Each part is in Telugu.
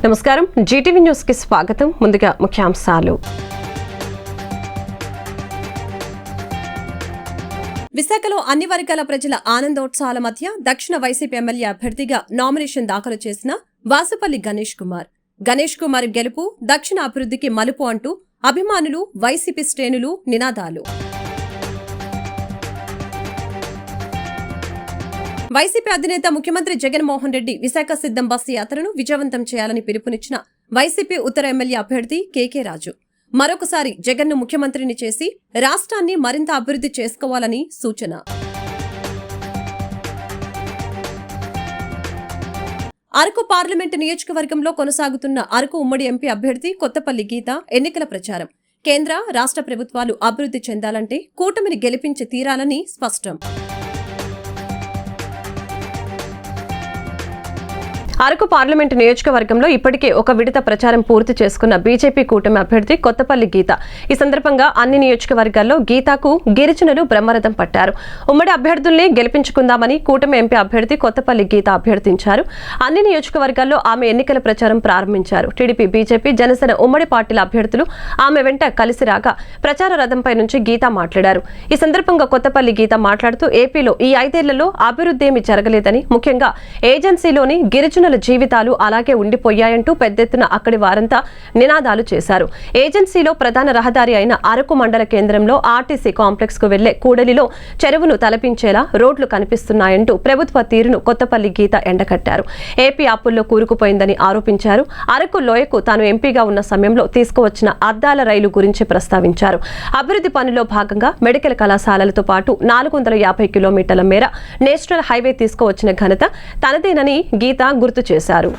నమస్కారం, జీటీవీ న్యూస్ కి స్వాగతం. ముందుగా ముఖ్యాంశాలు. విశాఖలో అన్ని వర్గాల ప్రజల ఆనందోత్సాహాల మధ్య దక్షిణ వైసీపీ ఎమ్మెల్యే అభ్యర్థిగా నామినేషన్ దాఖలు చేసిన వాసుపల్లి గణేష్ కుమార్. గణేష్ కుమార్ గెలుపు దక్షిణ అభివృద్ధికి మలుపు అంటూ అభిమానులు, వైసీపీ శ్రేణులు నినాదాలు. వైసీపీ అధినేత ముఖ్యమంత్రి జగన్మోహన్ రెడ్డి విశాఖ సిద్ధం బస్సు యాత్రను విజయవంతం చేయాలని పిలుపునిచ్చిన వైసీపీ ఉత్తర ఎమ్మెల్యే అభ్యర్థి కేకే రాజు మరొకసారి జగన్ను ముఖ్యమంత్రిని చేసి రాష్ట్రాన్ని మరింత అభివృద్ధి చేసుకోవాలని సూచన. అరకు పార్లమెంటు నియోజకవర్గంలో కొనసాగుతున్న అరకు ఉమ్మడి ఎంపీ అభ్యర్థి కొత్తపల్లి గీత ఎన్నికల ప్రచారం. కేంద్ర, రాష్ట్ర ప్రభుత్వాలు అభివృద్ధి చెందాలంటే కూటమిని గెలిపించి తీరాలని స్పష్టం. అరకు పార్లమెంటు నియోజకవర్గంలో ఇప్పటికే ఒక విడత ప్రచారం పూర్తి చేసుకున్న బీజేపీ కూటమి అభ్యర్థి కొత్తపల్లి గీత. ఈ సందర్భంగా అన్ని నియోజకవర్గాల్లో గీతాకు గిరిజనులు బ్రహ్మరథం పట్టారు. ఉమ్మడి అభ్యర్థుల్ని గెలిపించుకుందామని కూటమి ఎంపీ అభ్యర్థి కొత్తపల్లి గీత అభ్యర్థించారు. అన్ని నియోజకవర్గాల్లో ఆమె ఎన్నికల ప్రచారం ప్రారంభించారు. టీడీపీ, బీజేపీ, జనసేన ఉమ్మడి పార్టీల అభ్యర్థులు ఆమె వెంట కలిసి రాగా ప్రచార రథంపై నుంచి గీత మాట్లాడారు. ఈ సందర్భంగా కొత్తపల్లి గీత మాట్లాడుతూ ఏపీలో ఈ 5 ఏళ్లలో అభివృద్ధి ఏమీ జరగలేదని, ముఖ్యంగా ఏజెన్సీలోని గిరిజనుల జీవితాలు అలాగే ఉండిపోయాయంటూ పెద్దెత్తున అక్కడి వారంతా నినాదాలు చేశారు. ఏజెన్సీలో ప్రధాన రహదారి అయిన అరకు మండల కేంద్రంలో ఆర్టీసీ కాంప్లెక్స్ కు వెళ్లే కూడలిలో చెరువును తలపించేలా రోడ్లు కనిపిస్తున్నాయంటూ ప్రభుత్వ తీరును కొత్తపల్లి గీత ఎండకట్టారు. ఏపీ అప్పుల్లో కూరుకుపోయిందని ఆరోపించారు. అరకు లోయకు తాను ఎంపీగా ఉన్న సమయంలో తీసుకువచ్చిన అద్దాల రైలు గురించి ప్రస్తావించారు. అభివృద్ధి పనుల్లో భాగంగా మెడికల్ కళాశాలలతో పాటు 450 కిలోమీటర్ల మేర నేషనల్ హైవే తీసుకువచ్చిన ఘనత తనదేనని గీత గుర్తు చేశారు.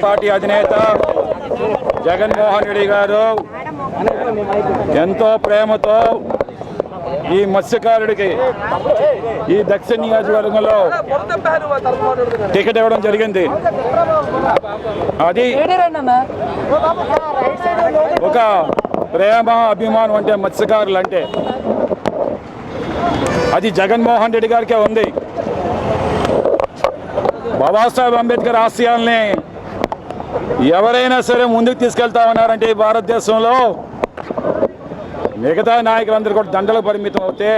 పార్టీ అధినేత జగన్మోహన్ రెడ్డి గారు ఎంతో ప్రేమతో ఈ మత్స్యకారుడికి ఈ దక్షిణ నియోజకవర్గంలో టికెట్ ఇవ్వడం జరిగింది. అది ఒక ప్రేమ అభిమానం అంటే మత్స్యకారులు అంటే అది జగన్మోహన్ రెడ్డి గారికే ఉంది. బాబాసాహెబ్ అంబేద్కర్ ఆశయాల్ని ఎవరైనా సరే ముందుకు తీసుకెళ్తామన్నారంటే ఈ భారతదేశంలో మిగతా నాయకులందరూ కూడా దండలకు పరిమితం అవుతే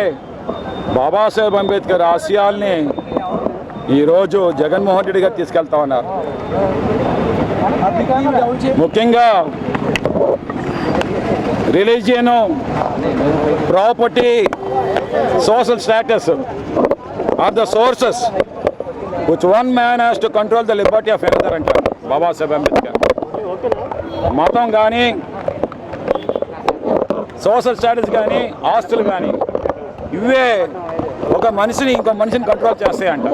బాబాసాహెబ్ అంబేద్కర్ ఆశయాల్ని ఈరోజు జగన్మోహన్ రెడ్డి గారు తీసుకెళ్తామన్నారు. ముఖ్యంగా religion, property, social status are the sources which one man has to control the liberty of another అంటారు బాబాసాహెబ్ అంబేద్కర్. మతం కానీ, సోషల్ స్టాటస్ కానీ, ఆస్తులు కానీ ఇవే ఒక మనిషిని ఇంకో మనిషిని కంట్రోల్ చేస్తాయంట.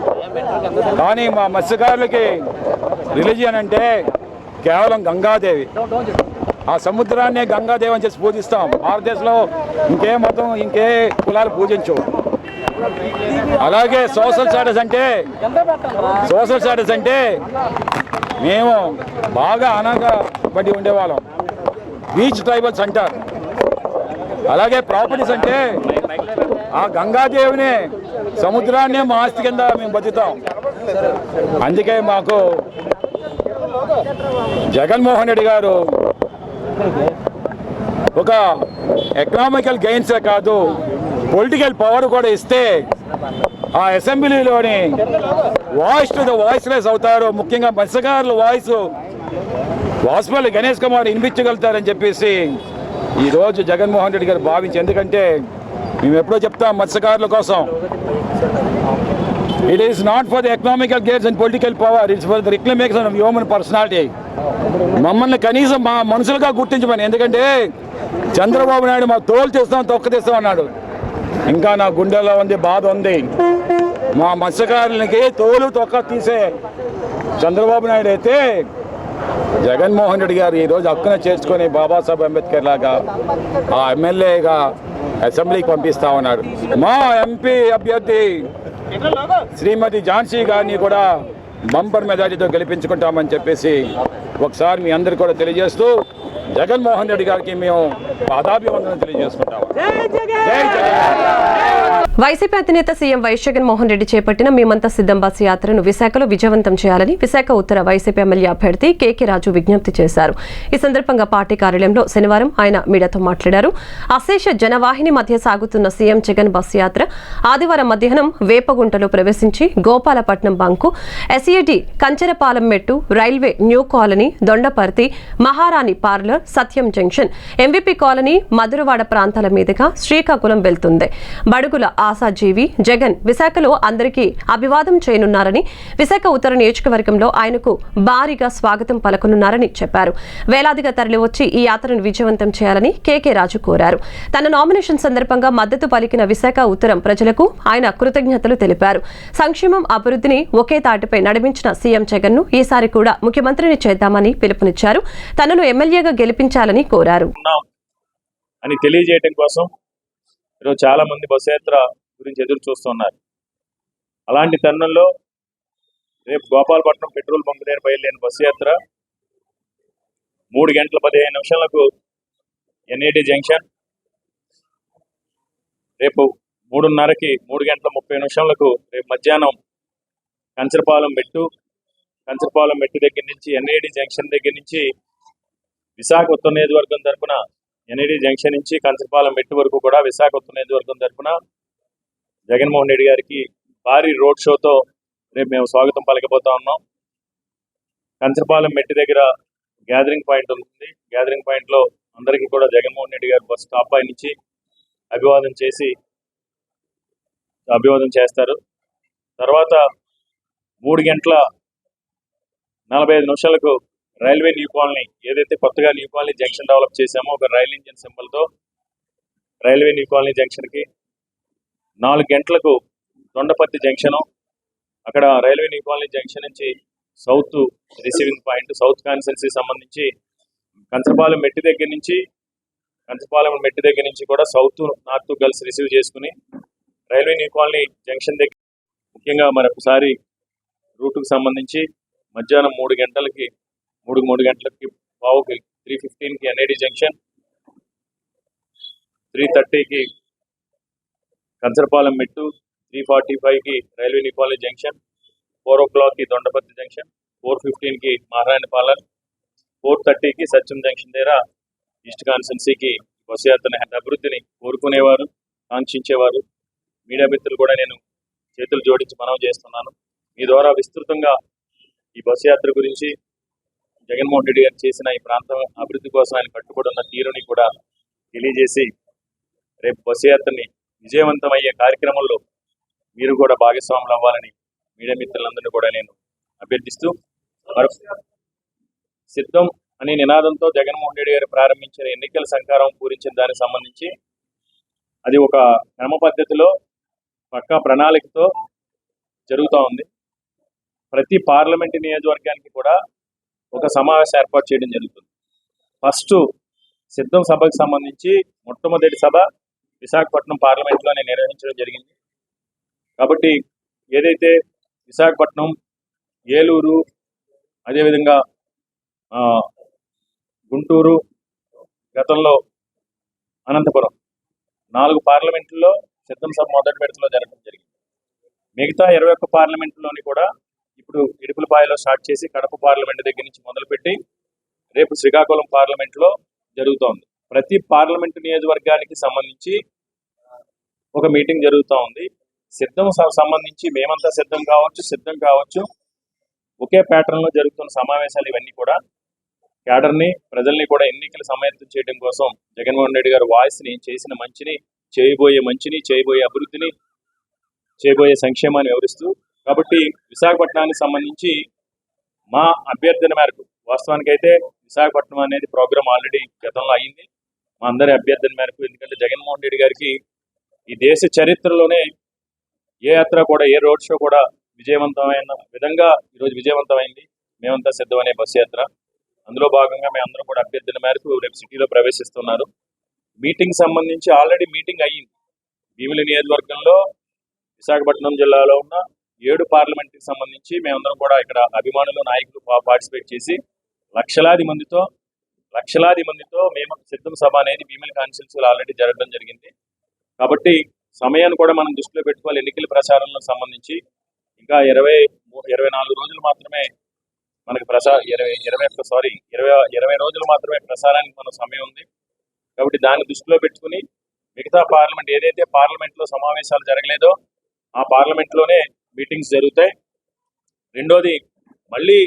కానీ మా మత్స్యకారులకి రిలీజియన్ అంటే కేవలం గంగాదేవి. ఆ సముద్రాన్ని గంగాదేవి అని చేసి పూజిస్తాం. భారతదేశంలో ఇంకే మతం, ఇంకే కులాలు పూజించవు. అలాగే సోషల్ స్టాటస్ అంటే మేము బాగా అనగబడి ఉండేవాళ్ళం, బీచ్ ట్రైబల్స్ అంటారు. అలాగే ప్రాపర్టీస్ అంటే ఆ గంగాదేవిని, సముద్రాన్నే మా ఆస్తి కింద మేము బతుకుతాం. అందుకే మాకు జగన్మోహన్ రెడ్డి గారు ఒక ఎకనామికల్ గెయిన్సే కాదు, పొలిటికల్ పవర్ కూడా ఇస్తే ఆ అసెంబ్లీలోని వాయిస్ టు ద వాయిస్లెస్ అవుతారు. ముఖ్యంగా మత్స్యకారుల వాయిస్ వాసుపల్లి గణేష్ కుమార్ వినిపించగలుగుతారని చెప్పేసి ఈరోజు జగన్మోహన్ రెడ్డి గారు భావించి, ఎందుకంటే మేము ఎప్పుడో చెప్తాం మత్స్యకారుల కోసం, it is not for the economical gains and political power, it's for the reclamation of human personality. మమ్మల్ని కనీసం మా మనుషులుగా గుర్తించమని. ఎందుకంటే చంద్రబాబు నాయుడు మా తోలు తీస్తాం, తొక్క తీస్తాం అన్నాడు. ఇంకా నా గుండెల్లో ఉంది, బాధ ఉంది. మా మత్స్యకారులకి తోలు తొక్క తీసే చంద్రబాబు నాయుడు అయితే జగన్మోహన్ రెడ్డి గారు ఈరోజు హక్కున చేర్చుకొని బాబాసాహెబ్ అంబేద్కర్ లాగా ఆ ఎమ్మెల్యేగా అసెంబ్లీకి పంపిస్తా ఉన్నారు. మా ఎంపీ అభ్యర్థి శ్రీమతి ఝాన్సీ గారిని కూడా బంపర్ మెజారిటీతో గెలిపించుకుంటామని చెప్పేసి ఒకసారి మీ అందరు కూడా తెలియజేస్తూ జగన్మోహన్ రెడ్డి గారికి మేము పాదాభివందనం తెలియజేసుకుంటాము. వైసీపీ అధినేత సీఎం వైఎస్ జగన్మోహన్ రెడ్డి చేపట్టిన మేమంతా సిద్ధం బస్సు యాత్రను విశాఖలో విజయవంతం చేయాలని విశాఖ ఉత్తర వైసీపీ ఎమ్మెల్యే అభ్యర్థి కేకే రాజు విజ్ఞప్తి చేశారు. ఈ సందర్భంగా పార్టీ కార్యాలయంలో శనివారం ఆయన మీడియాతో మాట్లాడారు. అశేష జనవాహిని మధ్య సాగుతున్న సీఎం జగన్ బస్సు యాత్ర ఆదివారం మధ్యాహ్నం వేపగుంటలో ప్రవేశించి గోపాలపట్నం బంకు, ఎస్ఏడి కంచెరపాలెం మెట్టు, రైల్వే న్యూ కాలనీ, దొండపర్తి, మహారాణి పార్లర్, సత్యం జంక్షన్, ఎంవీపీ కాలనీ, మధురవాడ ప్రాంతాల మీదుగా శ్రీకాకుళం వెళ్తుంది. బడుగుల ఆశాజీవి జగన్ విశాఖలో అందరికీ అభివాదం చేయనున్నారని, విశాఖ ఉత్తర నియోజకవర్గంలో ఆయనకు భారీగా స్వాగతం పలకనున్నారని చెప్పారు. వేలాదిగా తరలివచ్చి ఈ యాత్రను విజయవంతం చేయాలని కేకే రాజు కోరారు. తన నామినేషన్ సందర్భంగా మద్దతు పలికిన విశాఖ ఉత్తరం ప్రజలకు ఆయన కృతజ్ఞతలు తెలిపారు. సంక్షేమం, అభివృద్ధిని ఒకే తాటిపై నడిపించిన సీఎం జగన్ ను ఈసారి కూడా ముఖ్యమంత్రిని చేద్దామని పిలుపునిచ్చారు. తనను ఎమ్మెల్యేగా గెలిపించాలని కోరారు. అని తెలియజేయడం కోసం ఈరోజు చాలా మంది బస్సు యాత్ర గురించి ఎదురు చూస్తున్నారు. అలాంటి తరుణంలో రేపు గోపాలపట్నం పెట్రోల్ బంక్ దగ్గర బయలుదేరిన బస్సు యాత్ర 3:15 NAD జంక్షన్, రేపు 3:30కి 3:30 రేపు మధ్యాహ్నం కంచరపాలెం మెట్టు దగ్గర నుంచి NAD జంక్షన్ దగ్గర నుంచి విశాఖ ఉత్తర నియోజకవర్గం తరపున NAD జంక్షన్ నుంచి కంచరపాలెం మెట్టు వరకు కూడా విశాఖ ఉత్తర నియోజకవర్గం తరపున జగన్మోహన్ రెడ్డి గారికి భారీ రోడ్ షోతో రేపు మేము స్వాగతం పలకబోతా ఉన్నాం. కంచరపాలెం మెట్టు దగ్గర గ్యాదరింగ్ పాయింట్ ఉంటుంది. గ్యాదరింగ్ పాయింట్లో అందరికీ కూడా జగన్మోహన్ రెడ్డి గారు బస్ స్టాప్ పై నుంచి అభివాదం చేస్తారు. తర్వాత 3:45 రైల్వే న్యూ కాలనీ, ఏదైతే కొత్తగా న్యూ కాలనీ జంక్షన్ డెవలప్ చేశామో ఒక రైల్ ఇంజిన్ సింబల్తో రైల్వే న్యూ కాలనీ జంక్షన్కి, 4 గంటలకు దొండపత్తి జంక్షను, అక్కడ రైల్వే న్యూ కాలనీ జంక్షన్ నుంచి south receiving point, south constituency సంబంధించి కంచరపాలెం మెట్టు దగ్గర నుంచి కూడా సౌత్ నార్త్ గర్ల్స్ రిసీవ్ చేసుకుని రైల్వే న్యూ కాలనీ జంక్షన్ దగ్గర ముఖ్యంగా మరొకసారి రూట్కు సంబంధించి మధ్యాహ్నం 3 గంటలకి 3:15కి NAD జంక్షన్, 3:30కి కంచరపాలెం మెట్టు, 3:45కి రైల్వే న్యూ కాలనీ జంక్షన్, 4 o'clockకి దొండపత్తి జంక్షన్, 4:15కి మహారాణిపాలెం, 4:30కి సత్యం జంక్షన్ దగ్గర ఈస్ట్ కాన్స్టిట్యున్సీకి బస్సు యాత్రని అభివృద్ధిని కోరుకునేవారు, కాంక్షించేవారు మీడియా మిత్రులు కూడా నేను చేతులు జోడించి మనవి చేస్తున్నాను. మీ ద్వారా విస్తృతంగా ఈ బస్సు యాత్ర గురించి జగన్మోహన్ రెడ్డి గారు చేసిన ఈ ప్రాంతం అభివృద్ధి కోసం ఆయన కట్టుబడి ఉన్న తీరుని కూడా తెలియజేసి రేపు బస్సు యాత్రని విజయవంతమయ్యే కార్యక్రమంలో మీరు కూడా భాగస్వాములు అవ్వాలని మీడియా మిత్రులందరినీ కూడా నేను అభ్యర్థిస్తూ, సిద్ధం అనే నినాదంతో జగన్మోహన్ రెడ్డి గారు ప్రారంభించిన ఎన్నికల సంకారం పూరించిన దానికి సంబంధించి అది ఒక క్రమ పద్ధతిలో పక్కా ప్రణాళికతో జరుగుతూ ఉంది. ప్రతి పార్లమెంటు నియోజకవర్గానికి కూడా ఒక సమావేశం ఏర్పాటు చేయడం జరుగుతుంది. ఫస్ట్ సిద్ధం సభకు సంబంధించి మొట్టమొదటి సభ విశాఖపట్నం పార్లమెంట్లోనే నిర్వహించడం జరిగింది. కాబట్టి ఏదైతే విశాఖపట్నం, ఏలూరు, అదేవిధంగా గుంటూరు, గతంలో అనంతపురం 4 పార్లమెంట్లలో సిద్ధం సభ మొదటి విడతలో జరగడం జరిగింది. మిగతా 21 పార్లమెంట్లోని కూడా ఇప్పుడు ఇడుపులపాయలో స్టార్ట్ చేసి కడప పార్లమెంట్ దగ్గర నుంచి మొదలుపెట్టి రేపు శ్రీకాకుళం పార్లమెంట్లో జరుగుతోంది. ప్రతి పార్లమెంటు నియోజకవర్గానికి సంబంధించి ఒక మీటింగ్ జరుగుతూ ఉంది. సిద్ధం సంబంధించి మేమంతా సిద్ధం కావచ్చు ఒకే ప్యాటర్న్లో జరుగుతున్న సమావేశాలు ఇవన్నీ కూడా క్యాడర్ని, ప్రజల్ని కూడా ఎన్నికలు సమాయత్తం చేయడం కోసం జగన్మోహన్ రెడ్డి గారు వాయిస్ని, చేసిన మంచిని, చేయబోయే అభివృద్ధిని, చేయబోయే సంక్షేమాన్ని వివరిస్తూ, కాబట్టి విశాఖపట్నానికి సంబంధించి మా అభ్యర్థన మేరకు, వాస్తవానికైతే విశాఖపట్నం అనేది ప్రోగ్రాం ఆల్రెడీ గతంలో అయింది. మా అందరి అభ్యర్థన మేరకు, ఎందుకంటే జగన్మోహన్ రెడ్డి గారికి ఈ దేశ చరిత్రలోనే ఏ యాత్ర కూడా, ఏ రోడ్ షో కూడా విజయవంతమైన విధంగా ఈరోజు విజయవంతమైంది. మేమంతా సిద్ధమనే బస్సు యాత్ర, అందులో భాగంగా మేమందరం కూడా అభ్యర్థన మేరకు రేపు సిటీలో ప్రవేశిస్తున్నారు. మీటింగ్ సంబంధించి ఆల్రెడీ మీటింగ్ అయ్యింది. భీమిలి నియోజకవర్గంలో విశాఖపట్నం జిల్లాలో ఉన్న 7 పార్లమెంట్కి సంబంధించి మేమందరం కూడా ఇక్కడ అభిమానులు, నాయకులు పార్టిసిపేట్ చేసి లక్షలాది మందితో మేము సిద్ధం సభ అనేది భీమిలి కాన్స్టిట్యున్సీలో ఆల్రెడీ జరగడం జరిగింది. కాబట్టి సమయాన్ని కూడా మనం దృష్టిలో పెట్టుకోవాలి. ఎన్నికల ప్రచారంలో సంబంధించి ఇంకా 24 రోజులు మాత్రమే మనకి 20 రోజులు మాత్రమే ప్రసారానికి మన సమయం ఉంది. కాబట్టి దాన్ని దృష్టిలో పెట్టుకుని మిగతా పార్లమెంట్, ఏదైతే పార్లమెంట్లో సమావేశాలు జరగలేదో ఆ పార్లమెంట్లోనే మీటింగ్స్ జరుగుతాయి. రెండోది, మళ్ళీ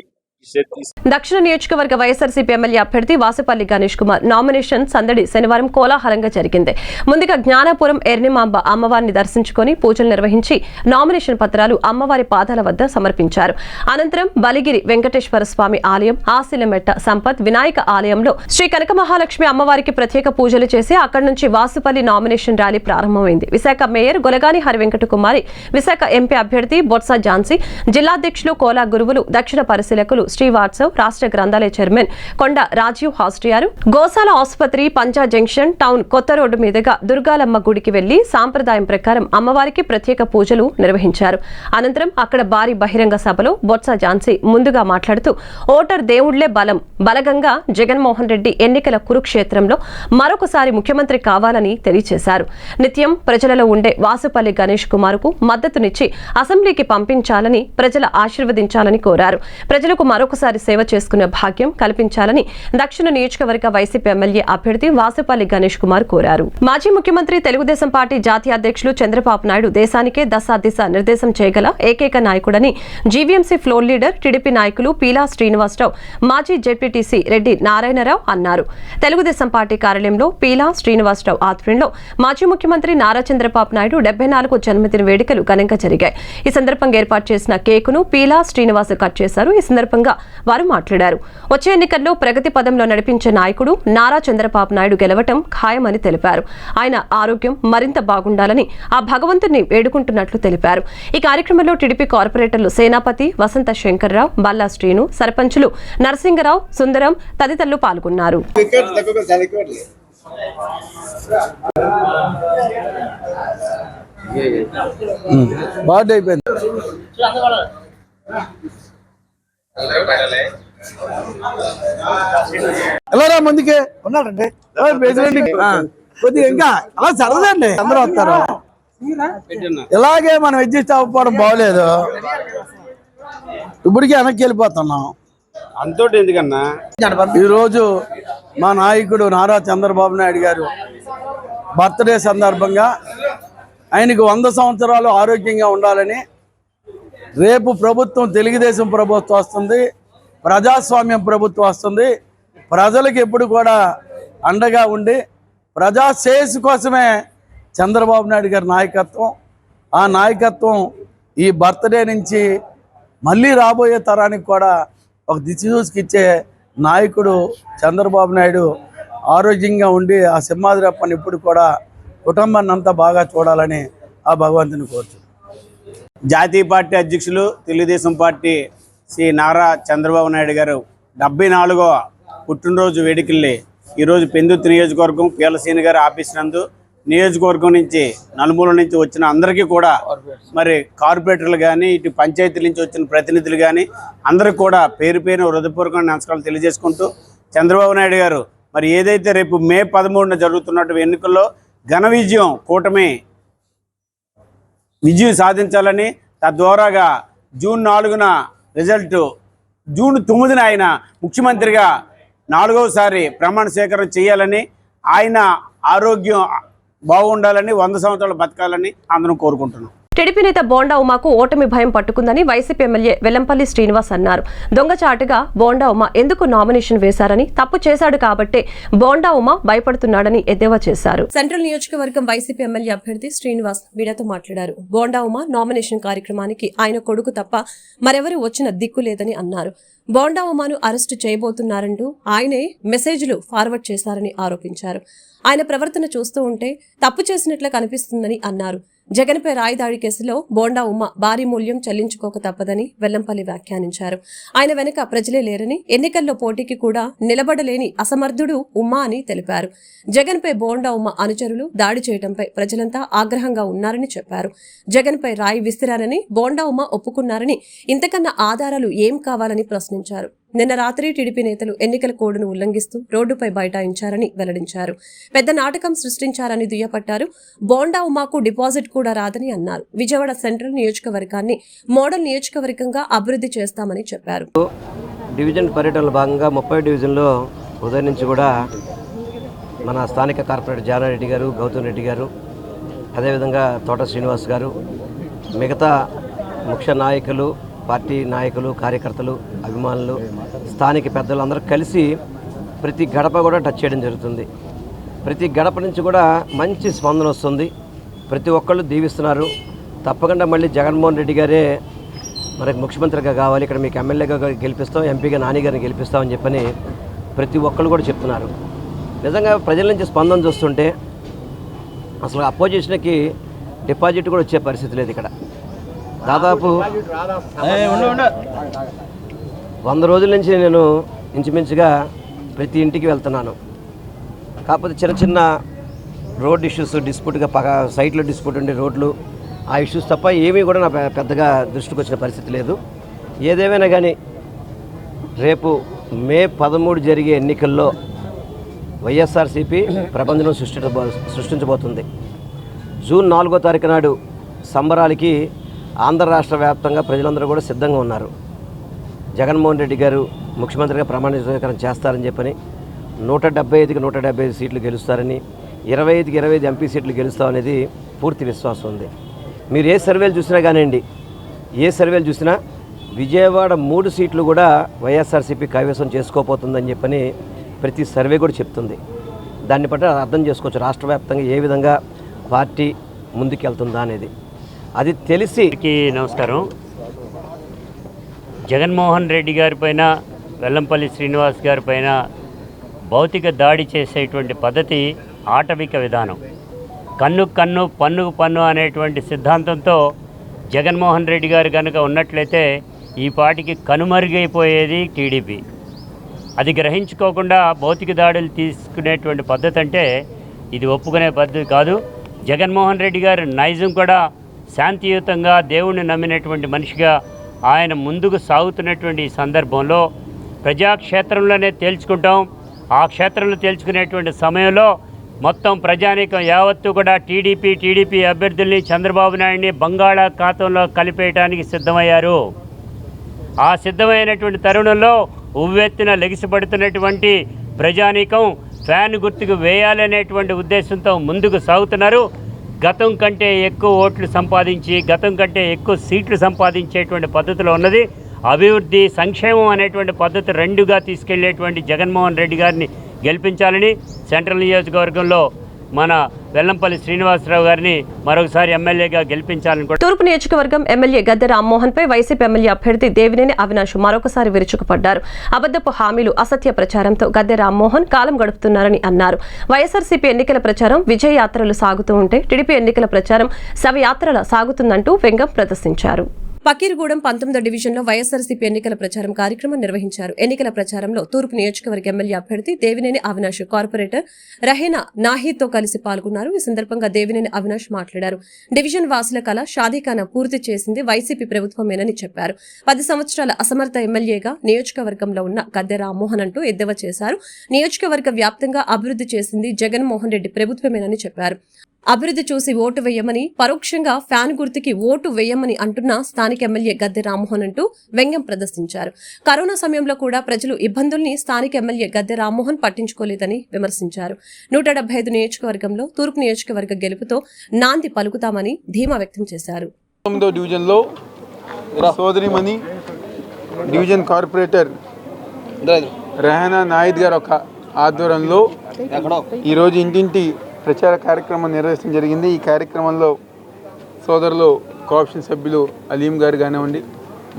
దక్షిణ నియోజకవర్గ వైఎస్ఆర్సీపీ ఎమ్మెల్యే అభ్యర్థి వాసుపల్లి గణేష్ కుమార్ నామినేషన్ సందడి శనివారం కోలాహలంగా జరిగింది. ముందుగా జ్ఞానాపురం ఎర్నిమాంబ అమ్మవారిని దర్శించుకుని పూజలు నిర్వహించి నామినేషన్ పత్రాలు అమ్మవారి పాదాల వద్ద సమర్పించారు. అనంతరం బలిగిరి వెంకటేశ్వర స్వామి ఆలయం, ఆశిలమెట్ట సంపత్ వినాయక ఆలయంలో శ్రీ కనక మహాలక్ష్మి అమ్మవారికి ప్రత్యేక పూజలు చేసి అక్కడి నుంచి వాసుపల్లి నామినేషన్ ర్యాలీ ప్రారంభమైంది. విశాఖ మేయర్ గొలగాని హరివెంకట కుమారి, విశాఖ ఎంపీ అభ్యర్థి బొత్స ఝాన్సీ, జిల్లాధ్యక్షులు కోలా గురువులు, దక్షిణ పరిశీలకులు శ్రీవాత్సవ్, రాష్ట్ర గ్రంథాలయ చైర్మన్ కొండ రాజీవ్ హాస్టియారు గోశాల ఆసుపత్రి పంజా జంక్షన్ టౌన్ కొత్త రోడ్డు మీదుగా దుర్గాలమ్మ గుడికి వెళ్లి సాంప్రదాయం ప్రకారం అమ్మవారికి ప్రత్యేక పూజలు నిర్వహించారు. అనంతరం అక్కడ భారీ బహిరంగ సభలో బొత్స ఝాన్సీ ముందుగా మాట్లాడుతూ ఓటర్ దేవుళ్లే బలం, బలగంగా జగన్మోహన్ రెడ్డి ఎన్నికల కురుక్షేత్రంలో మరొకసారి ముఖ్యమంత్రి కావాలని తెలియజేశారు. నిత్యం ప్రజలలో ఉండే వాసుపల్లి గణేష్ కుమార్ కు మద్దతునిచ్చి అసెంబ్లీకి పంపించాలని, ప్రజల ఆశీర్వదించాలని కోరారు. ప్రజలకు మరొకసారి సేవ చేసుకునే భాగ్యం కల్పించాలని దక్షిణ నియోజకవర్గ వైసీపీ ఎమ్మెల్యే అభ్యర్థి వాసుపల్లి గణేష్ కుమార్ కోరారు. మాజీ ముఖ్యమంత్రి తెలుగుదేశం పార్టీ జాతీయ అధ్యక్షులు చంద్రబాబు నాయుడు దేశానికే దశ నిర్దేశం చేయగల ఏకైక నాయకుడని జీవీఎంసీ ఫ్లోర్ లీడర్ టీడీపీ నాయకులు పీలా శ్రీనివాసరావు, మాజీ జెడ్పీటీసీ రెడ్డి నారాయణరావు అన్నారు. తెలుగుదేశం పార్టీ కార్యాలయంలో పీలా శ్రీనివాసరావు ఆధ్వర్యంలో మాజీ ముఖ్యమంత్రి నారా చంద్రబాబు నాయుడు 74వ జన్మదిన వేడుకలు ఘనంగా జరిగాయి. ఈ సందర్భంగా ఏర్పాటు చేసిన కేకును పీలా శ్రీనివాస్ కట్ చేశారు. ఈ సందర్భంగా వారు మాట్లాడారు. వచ్చే ఎన్నికల్లో ప్రగతి పదంలో నడిపించే నాయకుడు నారా చంద్రబాబు నాయుడు గెలవటం ఖాయమని తెలిపారు. ఆయన ఆరోగ్యం మరింత బాగుండాలని ఆ భగవంతుని వేడుకుంటున్నట్లు తెలిపారు. ఈ కార్యక్రమంలో టీడీపీ కార్పొరేటర్లు సేనాపతి, వసంత శంకర్రావు, బల్లా శ్రీను, సర్పంచులు నరసింగరావు, సుందరం తదితరులు పాల్గొన్నారు. బాగా అయిపోయింది. ఎలా ముందుకే ఉన్నాడండి ప్రెసిడెంట్ కొద్దిగా ఇంకా అలా సరదండి, అందరూ వస్తారు. ఇలాగే మనం అడ్జస్ట్ అవ్వకపోవడం బాగోలేదు. ఇప్పటికీ వెనక్కి వెళ్ళిపోతున్నాం. అంతోటి ఎందుకన్నా ఈరోజు మా నాయకుడు నారా చంద్రబాబు నాయుడు గారు బర్త్డే సందర్భంగా ఆయనకు 100 సంవత్సరాలు ఆరోగ్యంగా ఉండాలని, రేపు ప్రభుత్వం తెలుగుదేశం ప్రభుత్వం వస్తుంది, ప్రజాస్వామ్యం ప్రభుత్వం వస్తుంది, ప్రజలకు ఎప్పుడు కూడా అండగా ఉండి ప్రజా శ్రేయస్సు కోసమే చంద్రబాబు నాయుడు గారి నాయకత్వం. ఆ నాయకత్వం ఈ బర్త్డే నుంచి మళ్ళీ రాబోయే తరానికి కూడా ఒక దిశసూచికిచ్చే నాయకుడు చంద్రబాబు నాయుడు ఆరోగ్యంగా ఉండి ఆ సింహాద్రప్పని ఇప్పుడు కూడా కుటుంబాన్ని అంతా బాగా చూడాలని ఆ భగవంతుని కోరుచు. జాతీయ పార్టీ అధ్యక్షులు తెలుగుదేశం పార్టీ శ్రీ నారా చంద్రబాబు నాయుడు గారు 74వ పుట్టినరోజు వేడుకల్ని ఈరోజు పెందుర్తి నియోజకవర్గం పీలసీని గారి ఆఫీస్ నందు నియోజకవర్గం నుంచి నలుమూల నుంచి వచ్చిన అందరికీ కూడా మరి కార్పొరేటర్లు కానీ ఇటు పంచాయతీల నుంచి వచ్చిన ప్రతినిధులు కానీ అందరికీ కూడా పేరు పేరున హృదయపూర్వక నమస్కారాలు తెలియజేసుకుంటూ, చంద్రబాబు నాయుడు గారు మరి ఏదైతే రేపు మే 13న జరుగుతున్నటువంటి ఎన్నికల్లో ఘన విజయం కూటమి విజయం సాధించాలని, తద్వారాగా జూన్ 4న రిజల్ట్, జూన్ 9న ఆయన ముఖ్యమంత్రిగా 4వసారి ప్రమాణ స్వీకారం చేయాలని, ఆయన ఆరోగ్యం బాగుండాలని, 100 సంవత్సరాలు బతకాలని అందరం కోరుకుంటున్నాం. టీడీపీ నేత బోండా ఉమాకు ఓటమి భయం పట్టుకుందని వైసీపీ ఎమ్మెల్యే వెల్లంపల్లి శ్రీనివాస్ అన్నారు. దొంగచాటుగా బోండా ఉమా ఎందుకు నామినేషన్ వేశారని, తప్పు చేశాడు కాబట్టే బోండా ఉమా భయపడుతున్నాడని ఎద్దేవా చేశారు. సెంట్రల్ నియోజకవర్గం వైసీపీ ఎమ్మెల్యే అభ్యర్థి శ్రీనివాస్ మీడియాతో మాట్లాడారు. బోండా ఉమా నామినేషన్ కార్యక్రమానికి ఆయన కొడుకు తప్ప మరెవరూ వచ్చిన దిక్కు లేదని అన్నారు. బోండా ఉమాను అరెస్టు చేయబోతున్నారంటూ ఆయనే మెసేజ్లు ఫార్వర్డ్ చేశారని ఆరోపించారు. ఆయన ప్రవర్తన చూస్తూ ఉంటే తప్పు చేసినట్లు కనిపిస్తుందని అన్నారు. జగన్పై రాయిదాడి కేసులో బోండా ఉమ్మ భారీ మూల్యం చెల్లించుకోక తప్పదని వెల్లంపల్లి వ్యాఖ్యానించారు. ఆయన వెనుక ప్రజలే లేరని, ఎన్నికల్లో పోటీకి కూడా నిలబడలేని అసమర్థుడు ఉమ్మా అని తెలిపారు. జగన్పై బోండా ఉమ్మ అనుచరులు దాడి చేయడంపై ప్రజలంతా ఆగ్రహంగా ఉన్నారని చెప్పారు. జగన్పై రాయి విసిరారని బోండా ఉమ్మ ఒప్పుకున్నారని, ఇంతకన్నా ఆధారాలు ఏం కావాలని ప్రశ్నించారు. నిన్న రాత్రి టీడీపీ నేతలు ఎన్నికల కోడ్ను ఉల్లంఘిస్తూ రోడ్డుపై బైఠాయించారని వెల్లడించారు. పెద్ద నాటకం సృష్టించారని దుయ్యపట్టారు. బోండా ఉమాకు డిపాజిట్ కూడా రాదని అన్నారు. విజయవాడ సెంట్రల్ నియోజకవర్గాన్ని మోడల్ నియోజకవర్గంగా అభివృద్ధి చేస్తామని చెప్పారు. డివిజన్ పర్యటనలో భాగంగా 30 డివిజన్లో ఉదయం నుంచి కూడా మన స్థానిక కార్పొరేటర్ జానారెడ్డి గారు, గౌతమ్ రెడ్డి గారు, అదేవిధంగా తోట శ్రీనివాస్ గారు, మిగతా ముఖ్య నాయకులు, పార్టీ నాయకులు, కార్యకర్తలు, అభిమానులు, స్థానిక పెద్దలు అందరూ కలిసి ప్రతి గడప కూడా టచ్ చేయడం జరుగుతుంది. ప్రతి గడప నుంచి కూడా మంచి స్పందన వస్తుంది. ప్రతి ఒక్కళ్ళు దీవిస్తున్నారు. తప్పకుండా మళ్ళీ జగన్మోహన్ రెడ్డి గారే మనకు ముఖ్యమంత్రిగా కావాలి, ఇక్కడ మీకు ఎమ్మెల్యేగా గెలిపిస్తాం, ఎంపీగా నాని గారిని గెలిపిస్తామని చెప్పని ప్రతి ఒక్కళ్ళు కూడా చెప్తున్నారు. నిజంగా ప్రజల నుంచి స్పందన చూస్తుంటే అసలు అపోజిషన్కి డిపాజిట్ కూడా వచ్చే పరిస్థితి లేదు. ఇక్కడ దాదాపు 100 రోజుల నుంచి నేను ఇంచుమించుగా ప్రతి ఇంటికి వెళ్తున్నాను. కాకపోతే చిన్న చిన్న రోడ్ ఇష్యూస్, డిస్ప్యూట్గా సైట్లో డిస్ప్యూట్ ఉండే రోడ్లు, ఆ ఇష్యూస్ తప్ప ఏమీ కూడా నా పెద్దగా దృష్టికి వచ్చిన పరిస్థితి లేదు. ఏదేమైనా కానీ రేపు మే 13 జరిగే ఎన్నికల్లో వైఎస్ఆర్సీపీ ప్రపంచం సృష్టించబోతుంది. జూన్ 4వ తారీఖు నాడు సంబరాలకి ఆంధ్ర రాష్ట్ర వ్యాప్తంగా ప్రజలందరూ కూడా సిద్ధంగా ఉన్నారు. జగన్మోహన్ రెడ్డి గారు ముఖ్యమంత్రిగా ప్రమాణ స్వీకారం చేస్తారని చెప్పని 175కి 175 సీట్లు గెలుస్తారని, 25కి 25 ఎంపీ సీట్లు గెలుస్తామనేది పూర్తి విశ్వాసం ఉంది. మీరు ఏ సర్వేలు చూసినా కానివ్వండి, ఏ సర్వేలు చూసినా విజయవాడ 3 సీట్లు కూడా వైఎస్ఆర్సీపీ కైవసం చేసుకోపోతుందని చెప్పని ప్రతి సర్వే కూడా చెప్తుంది. దాన్ని బట్టి అర్థం చేసుకోవచ్చు రాష్ట్ర వ్యాప్తంగా ఏ విధంగా పార్టీ ముందుకెళ్తుందా అనేది. అది తెలిసి నమస్కారం. జగన్మోహన్ రెడ్డి గారి పైన, వెల్లంపల్లి శ్రీనివాస్ గారి పైన భౌతిక దాడి చేసేటువంటి పద్ధతి ఆటవిక విధానం. కన్ను కన్ను పన్నుకు పన్ను అనేటువంటి సిద్ధాంతంతో జగన్మోహన్ రెడ్డి గారు కనుక ఉన్నట్లయితే ఈ పార్టీకి కనుమరుగైపోయేది టీడీపీ. అది గ్రహించుకోకుండా భౌతిక దాడులు తీసుకునేటువంటి పద్ధతి అంటే ఇది ఒప్పుకునే పద్ధతి కాదు. జగన్మోహన్ రెడ్డి గారు నైజం కూడా శాంతియుతంగా దేవుణ్ణి నమ్మినటువంటి మనిషిగా ఆయన ముందుకు సాగుతున్నటువంటి ఈ సందర్భంలో ప్రజాక్షేత్రంలోనే తేల్చుకుంటాం. ఆ క్షేత్రంలో తేల్చుకునేటువంటి సమయంలో మొత్తం ప్రజానీకం యావత్తు కూడా టీడీపీ అభ్యర్థుల్ని, చంద్రబాబు నాయుడిని బంగాళాఖాతంలో కలిపేయడానికి సిద్ధమయ్యారు. ఆ సిద్ధమైనటువంటి తరుణంలో ఉవ్వెత్తున లెగిసిపడుతున్నటువంటి ప్రజానీకం ఫ్యాన్ గుర్తుకు వేయాలనేటువంటి ఉద్దేశంతో ముందుకు సాగుతున్నారు. గతం కంటే ఎక్కువ ఓట్లు సంపాదించి, గతం కంటే ఎక్కువ సీట్లు సంపాదించేటువంటి పద్ధతిలో ఉన్నది. అభివృద్ధి, సంక్షేమం అనేటువంటి పద్ధతి రెండుగా తీసుకెళ్లేటువంటి జగన్మోహన్ రెడ్డి గారిని గెలిపించాలని సెంట్రల్ నియోజకవర్గంలో మన వెల్లంపల్లి శ్రీనివాసరావు గారిని మరొకసారి ఎమ్మెల్యేగా గెలిపించాలని. తూర్పు నియోజకవర్గం ఎమ్మెల్యే గద్దె రామ్మోహన్ పై వైసీపీ ఎమ్మెల్యే అభ్యర్థి దేవినేని అవినాష్ మరొకసారి విరుచుకుపడ్డారు. అబద్దపు హామీలు, అసత్య ప్రచారంతో గద్దె రామ్మోహన్ కాలం గడుపుతున్నారని అన్నారు. వైఎస్ఆర్సీపీ ఎన్నికల ప్రచారం విజయ యాత్రలు సాగుతూ ఉంటే టీడీపీ ఎన్నికల ప్రచారం శవయాత్రల సాగుతుందంటూ వ్యంగ్యం ప్రదర్శించారు. పకీర్గూడెం 19వ డివిజన్లో వైఎస్ఆర్సీపీ ఎన్నికల ప్రచారం కార్యక్రమం నిర్వహించారు. ఎన్నికల ప్రచారంలో తూర్పు నియోజకవర్గ ఎమ్మెల్యే అభ్యర్థి దేవినేని అవినాష్, కార్పొరేటర్ రహీనా నాహీతో కలిసి పాల్గొన్నారు. ఈ సందర్భంగా దేవినేని అవినాష్ మాట్లాడారు. డివిజన్ వాసుల కళ షాదీఖానా పూర్తి చేసింది వైసీపీ ప్రభుత్వమేనని చెప్పారు. 10 సంవత్సరాల అసమర్థ ఎమ్మెల్యేగా నియోజకవర్గంలో ఉన్న గద్దె రామ్మోహన్ అంటూ ఎద్దేవా చేశారు. నియోజకవర్గ వ్యాప్తంగా అభివృద్ధి చేసింది జగన్మోహన్ రెడ్డి ప్రభుత్వమేనని చెప్పారు. అభివృద్ధి చూసి ఓటు వేయమని, పరోక్షంగా ఫ్యాన్ గుర్తుకి ఓటు వేయమని అంటున్న స్థానిక ఎమ్మెల్యే గద్దె రామ్మోహన్ అంటూ వ్యంగ్యం ప్రదర్శించారు. కరోనా సమయంలో కూడా ప్రజలు ఇబ్బందుల్ని స్థానిక ఎమ్మెల్యే గద్దె రామ్మోహన్ పట్టించుకోలేదని విమర్శించారు. 175 నియోజకవర్గంలో తూర్పు నియోజకవర్గ గెలుపుతో నాంది పలుకుతామని ధీమా వ్యక్తం చేశారు. 9వ డివిజన్లో సోదరిమణి డివిజన్ కార్పొరేటర్ రెహనా నాయిద్ గారు ఒక ఆధ్వర్యంలో ఈరోజు ఇంటింటి ప్రచార కార్యక్రమం నిర్వహించడం జరిగింది. ఈ కార్యక్రమంలో సోదరులు కోఆప్షన్ సభ్యులు అలీం గారు కానివ్వండి,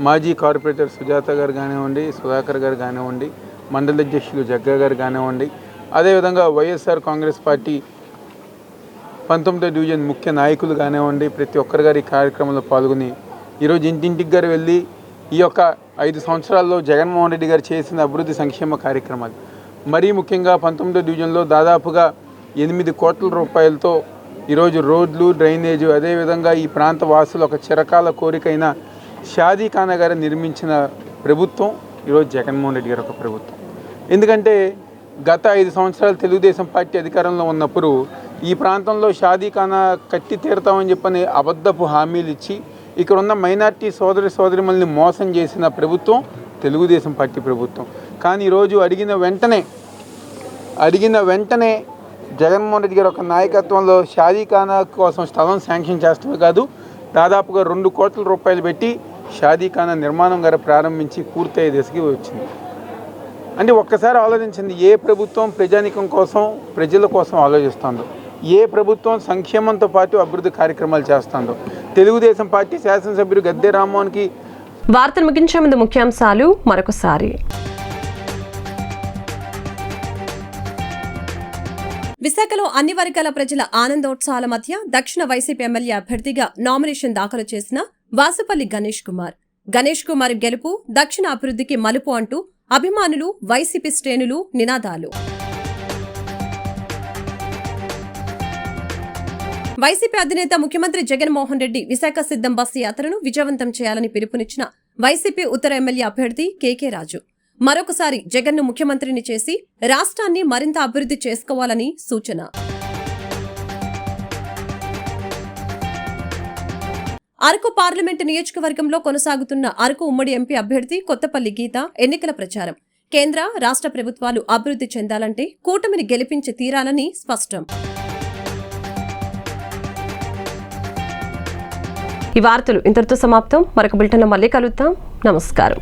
మాజీ కార్పొరేటర్ సుజాత గారు కానివ్వండి, సుధాకర్ గారు కానివ్వండి, మండల అధ్యక్షులు జగ్గా గారు కానివ్వండి, అదేవిధంగా వైఎస్ఆర్ కాంగ్రెస్ పార్టీ 19వ డివిజన్ ముఖ్య నాయకులు కానివ్వండి, ప్రతి ఒక్కరు గారు ఈ కార్యక్రమంలో పాల్గొని ఈరోజు ఇంటింటికి గారు వెళ్ళి ఈ యొక్క 5 సంవత్సరాల్లో జగన్మోహన్ రెడ్డి గారు చేసిన అభివృద్ధి సంక్షేమ కార్యక్రమాలు, మరీ ముఖ్యంగా 19వ డివిజన్లో దాదాపుగా 8 కోట్ల రూపాయలతో ఈరోజు రోడ్లు, డ్రైనేజు, అదేవిధంగా ఈ ప్రాంత వాసులు ఒక చిరకాల కోరికైన షాదీఖానా గారు నిర్మించిన ప్రభుత్వం ఈరోజు జగన్మోహన్ రెడ్డి గారు ఒక ప్రభుత్వం. ఎందుకంటే గత 5 సంవత్సరాలు తెలుగుదేశం పార్టీ అధికారంలో ఉన్నప్పుడు ఈ ప్రాంతంలో షాదీఖానా కట్టి తీరుతామని చెప్పని అబద్ధపు హామీలు ఇచ్చి ఇక్కడ ఉన్న మైనార్టీ సోదరిమల్ని మోసం చేసిన ప్రభుత్వం తెలుగుదేశం పార్టీ ప్రభుత్వం. కానీ ఈరోజు అడిగిన వెంటనే జగన్మోహన్ రెడ్డి గారు ఒక నాయకత్వంలో షాదీఖానా కోసం స్థలం శాంక్షన్ చేస్తూ కాదు, దాదాపుగా 2 కోట్ల రూపాయలు పెట్టి షాదీఖానా నిర్మాణం గారు ప్రారంభించి పూర్తయ్యే దశకి వచ్చింది. అంటే ఒక్కసారి ఆలోచించండి, ఏ ప్రభుత్వం ప్రజానీకం కోసం, ప్రజల కోసం ఆలోచిస్తుందో, ఏ ప్రభుత్వం సంక్షేమంతో పాటు అభివృద్ధి కార్యక్రమాలు చేస్తుందో. తెలుగుదేశం పార్టీ శాసనసభ్యుడు గద్దె రామ్మోహన్కి. వార్తలు ముగించే ముందు ముఖ్యాంశాలు మరొకసారి. విశాఖలో అన్ని వర్గాల ప్రజల ఆనందోత్సాహాల మధ్య దక్షిణ వైసీపీ ఎమ్మెల్యే అభ్యర్థిగా నామినేషన్ దాఖలు చేసిన వాసుపల్లి గణేష్ కుమార్. గణేష్ కుమార్ గెలుపు దక్షిణ అభివృద్ధికి మలుపు అంటూ అభిమానులు, వైసీపీ శ్రేణులు నినాదాలు. వైసీపీ అధినేత ముఖ్యమంత్రి జగన్మోహన్ రెడ్డి విశాఖ సిద్ధం బస్సు యాత్రను విజయవంతం చేయాలని పిలుపునిచ్చిన వైసీపీ ఉత్తర ఎమ్మెల్యే అభ్యర్థి కేకే రాజు మరొకసారి జగన్ను ముఖ్యమంత్రిని చేసి రాష్ట్రాన్ని మరింత అభివృద్ధి చేసుకోవాలని సూచన. అరకు పార్లమెంటు నియోజకవర్గంలో కొనసాగుతున్న అరకు ఉమ్మడి ఎంపీ అభ్యర్థి కొత్తపల్లి గీత ఎన్నికల ప్రచారం. కేంద్ర, రాష్ట్ర ప్రభుత్వాలు అభివృద్ధి చెందాలంటే కూటమిని గెలిపించి తీరాలని స్పష్టం. ఈ వార్తలు ఇంతటితో సమాప్తం. మరొక బులెటిన్లో మళ్ళీ కలుద్దాం. నమస్కారం.